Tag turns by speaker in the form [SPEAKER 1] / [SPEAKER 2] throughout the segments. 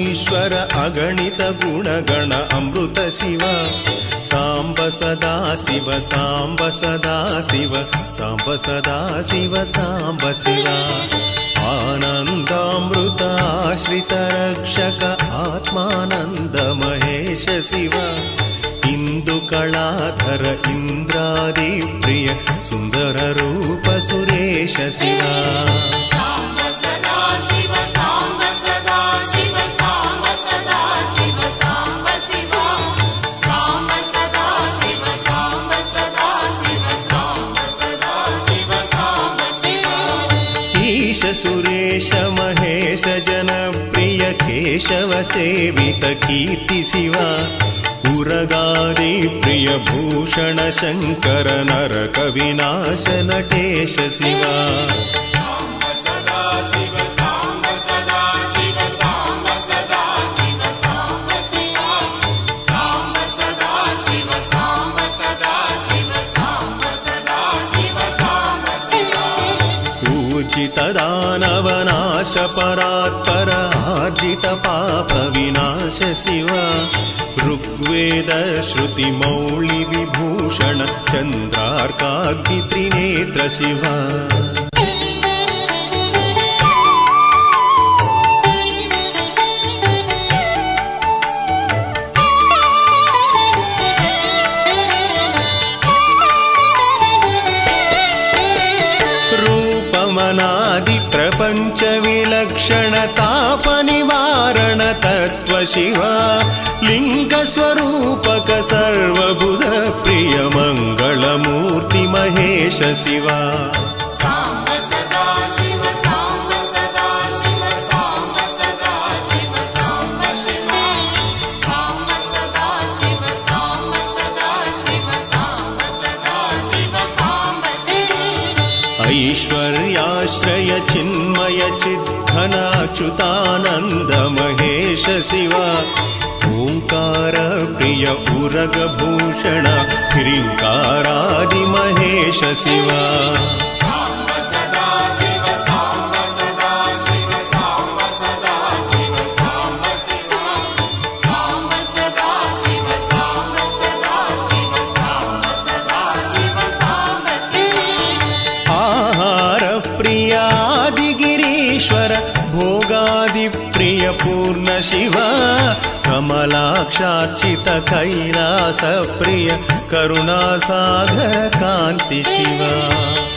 [SPEAKER 1] ಈಶ್ವರ ಅಗಣಿತ ಗುಣಗಣ ಅಮೃತ ಶಿವ ಸಾಂಬ ಸದಾ ಶಿವ ಸಾಂಬ ಸದಾ ಶಿವ ಸಾಂಬ ಸದಾ ಶಿವ ಸಾಂಬ ಶಿವ ಆನಂದಾಮೃತ ಆಶ್ರಿತ ರಕ್ಷಕ ಆತ್ಮಾನಂದ ಮಹೇಶ ಶಿವ ಇಂದು ಕಳಾಧರ ಇಂದ್ರಾದಿ ಪ್ರಿಯ ಸುಂದರ ರೂಪ ಸುರೇಶ ಶಿವ
[SPEAKER 2] ಸಾಂಬ ಸದಾ ಶಿವ ಸಾಂಬ ಸದಾ ಶಿವ ಸಾಂಬ ಸದಾ ಶಿವ ಸಾಂಬ ಶಿವ ಸಾಂಬ ಸದಾ ಶಿವ ಸಾಂಬ ಸದಾ ಶಿವ ಸಾಂಬ ಸದಾ ಶಿವ ಸಾಂಬ ಶಿವ
[SPEAKER 1] ಈಶ ಸುರೇಶ ಮಹೇಶ ಜನಪ್ರಿಯ ಕೇಶವ ಸೇವಿತ ಕೀರ್ತಿ ಶಿವ ಉರಗಾದಿ ಪ್ರಿಯ ಭೂಷಣ ಶಂಕರ ನರಕ ವಿನಾಶ ನಟೇಶ ಶಿವ
[SPEAKER 2] ಸಾಂಬ ಸದಾ ಶಿವ ಸಾಂಬ ಸದಾ ಶಿವ ಸಾಂಬ ಸದಾ ಶಿವ ಸಾಂಬ ಶಿವ ಸಾಂಬ ಸದಾ ಶಿವ ಸಾಂಬ ಸದಾ ಶಿವ ಸಾಂಬ ಸದಾ ಶಿವ ಸಾಂಬ ಶಿವ
[SPEAKER 1] ಊರ್ಜಿತ ದಾನವನಾಶ ಪರಾತ್ಪರ ಆರ್ಜಿತ ಪಾಪ ವಿನಾಶ ಶಿವ ಋಗ್ವೇದ ಶ್ರುತಿ ಮೌಳಿ ವಿಭೂಷಣ ಚಂದ್ರಾರ್ಕಾಗ್ನಿ ತ್ರಿನೇತ್ರ ಶಿವ ರೂಪಮನಾದಿ ಪ್ರಪಂಚ ವಿಲಕ್ಷಣ ತಾಪ ನಿವಾರಣ ತತ್ವ ಶಿವ ಲಿಂಗ ಸ್ವರೂಪಕ ಸರ್ವಬುಧ ಪ್ರಿಯ ಮಂಗಳ ಮೂರ್ತಿ ಮಹೇಶ ಶಿವ
[SPEAKER 2] ಸಾಂಬ ಸದಾ ಶಿವ ಸಾಂಬ ಸದಾ ಶಿವ ಸಾಂಬ ಸದಾ ಶಿವ ಸಾಂಬ ಶಿವ ಸಾಂಬ ಸದಾ ಶಿವ ಸಾಂಬ ಸದಾ ಶಿವ ಸಾಂಬ ಸದಾ ಶಿವ ಸಾಂಬ ಶಿವ
[SPEAKER 1] ಐಶ್ವರ್ಯಾಶ್ರಯ ಚಿನ್ಮಯ ಚಿದ್ಘನ ಅಚ್ಯುತಾನಂದ ಮಹೇಶ ಶಿವ ಓಂಕಾರ ಪ್ರಿಯ ಉರಗ ಭೂಷಣ ಹಿರಿಂಕಾರಾದಿ ಮಹೇಶ ಶಿವ
[SPEAKER 2] ಸಾಂಬ ಸದಾ ಶಿವ ಸಾಂಬ ಸದಾ ಶಿವ ಸಾಂಬ ಸದಾ ಶಿವ ಸಾಂಬ ಶಿವ ಸಾಂಬ ಸದಾ ಶಿವ ಸಾಂಬ ಸದಾ ಶಿವ ಸಾಂಬ ಸದಾ ಶಿವ ಸಾಂಬ ಶಿವ
[SPEAKER 1] ಆಹಾರ ಪ್ರಿಯಾದಿಗಿರೀಶ್ವರ ಭೋಗಾದಿ ಪ್ರಿಯ ಪೂರ್ಣ ಶಿವ ಕಮಲಾಕ್ಷಾರ್ಚಿತ ಕೈಲಾಸ ಪ್ರಿಯ ಕರುಣಾಸಾಗರ ಕಾಂತಿ ಶಿವ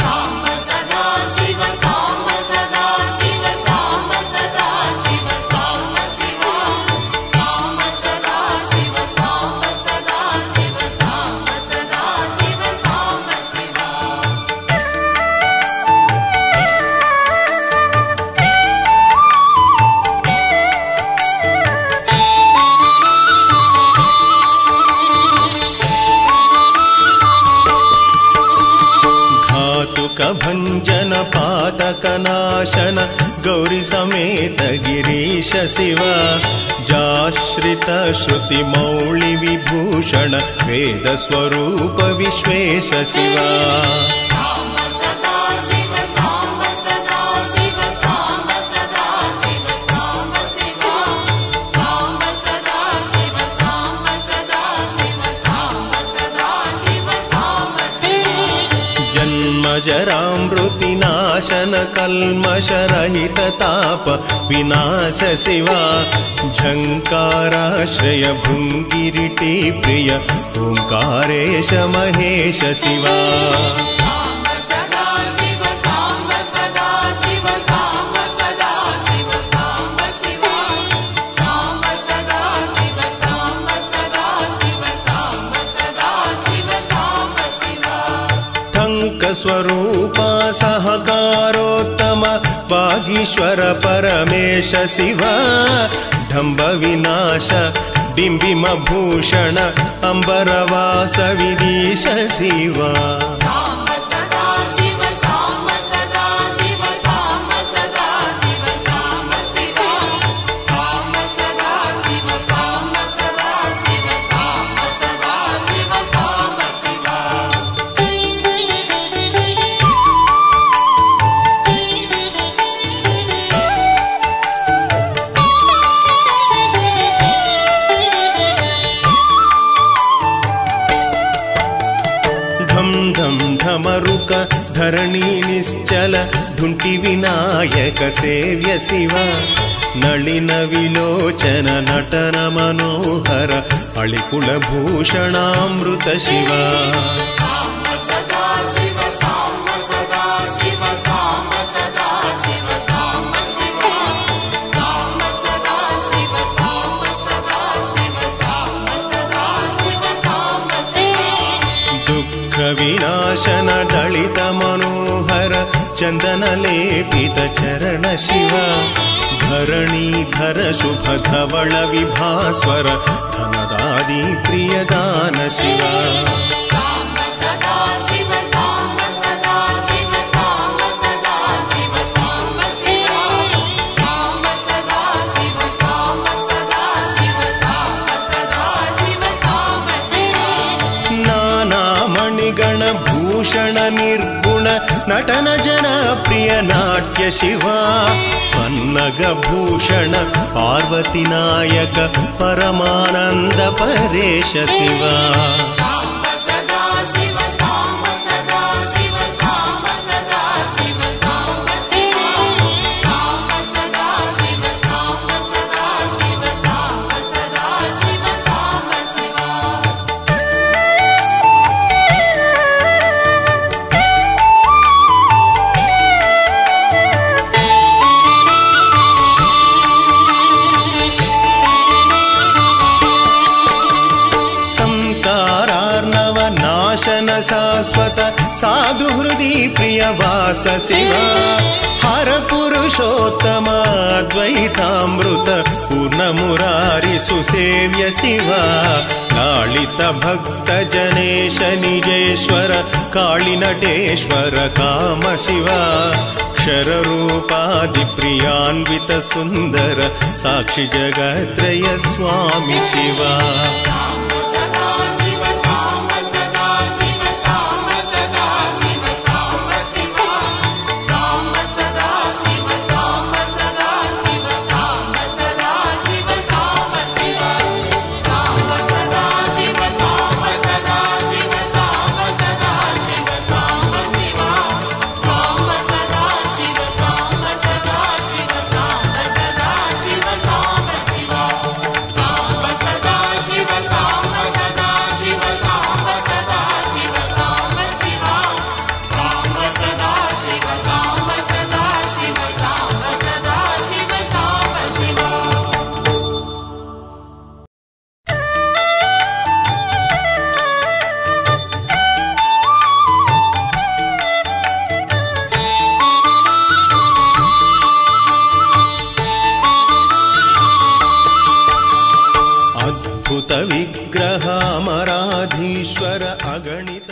[SPEAKER 2] ಸಾಂಬ ಸದಾ ಶಿವ ಸಾಂಬ ಸದಾ ಶಿವ ಸಾಂಬ ಸದಾ ಶಿವ ಸಾಂಬ ಶಿವ ಸಾಂಬ ಸದಾ ಶಿವ ಸಾಂಬ ಸದಾ ಶಿವ ಸಾಂಬ ಸದಾ ಶಿವ ಸಾಂಬ ಶಿವ
[SPEAKER 1] ಭಂಜನ ಪಾತಕ ನಾಶನ ಗೌರಿ ಸಮೇತ ಗಿರೀಶ ಶಿವ ಜಾಶ್ರಿತ ಶ್ರುತಿ ಮೌಳಿ ವಿಭೂಷಣ ವೇದ ಸ್ವರೂಪ ವಿಶ್ವೇಶ ಶಿವ
[SPEAKER 2] ಸಾಂಬ ಸದಾ ಶಿವ ಸಾಂಬ ಸದಾ ಶಿವ ಸಾಂಬ ಸದಾ ಶಿವ ಸಾಂಬ ಶಿವ ಸಾಂಬ ಸದಾ ಶಿವ ಸಾಂಬ ಸದಾ ಶಿವ ಸಾಂಬ ಸದಾ ಶಿವ ಸಾಂಬ ಶಿವ
[SPEAKER 1] ಜನ್ಮ ಜರಾಮೃತಿ ನಾಶನ ಕಲ್ಮಶರಹಿತ ತಾಪ ವಿನಾಶ ಶಿವ ಝಂಕಾರಾಶ್ರಯ ಭೃಂಗಿರಿಟಿ ಪ್ರಿಯ ಓಂಕಾರೇಶ ಮಹೇಶ ಶಿವ
[SPEAKER 2] ಸಾಂಬ ಸದಾ ಶಿವ ಸಾಂಬ ಸದಾ ಶಿವ ಸಾಂಬ ಸದಾ ಶಿವ ಸಾಂಬ ಶಿವ ಸಾಂಬ ಸದಾ ಶಿವ ಸಾಂಬ ಸದಾ ಶಿವ ಸಾಂಬ ಸದಾ ಶಿವ ಸಾಂಬ ಶಿವ
[SPEAKER 1] ಟಂಕ ಸ್ವರೂಪ ಸಹಕಾರೋತ್ತಮ ವಾಗೀಶ್ವರ ಪರಮೇಶ ಶಿವ ಢಂಬ ವಿನಾಶ ಬಿಂಬಿಮ ಭೂಷಣ ಅಂಬರವಾಸ ವಿದೀಶ ಶಿವ
[SPEAKER 2] ಸಾಂಬ ಸದಾ ಶಿವ ಸಾಂಬ ಸದಾ ಶಿವ ಸಾಂಬ ಸದಾ ಶಿವ ಸಾಂಬ ಶಿವ ಸಾಂಬ ಸದಾ ಶಿವ ಸಾಂಬ ಸದಾ ಶಿವ ಸಾಂಬ ಸದಾ ಶಿವ ಸಾಂಬ ಶಿವ
[SPEAKER 1] ನಿಶ್ಚಲ ढुण्टि विनायक सेव्य शिव नलिन विलोचन नटन मनोहर अळिकुलभूषणामृत शिव विनाशन दलित मनोहर चंदन लेपित चरण शिव धरणीधर शुभ धवल विभास्वर धनदादि प्रियदान शिव भूषण निर्गुण नटन जन प्रिय नाट्य शिव पन्नग भूषण पार्वती नायक परमानंद परेश शिव शाश्वत साधु हृदि प्रियवास शिव हर पुरुषोत्तम द्वैतामृत पूर्ण मुरारि सुसेव्य शिव लालित भक्त जनेश निजेश्वर काळि नटेश्वर काम शिव क्षर रूपादि प्रियान्वित सुंदर साक्षि जगत्रय स्वामी शिव विग्रहामराधीश्वर अगणित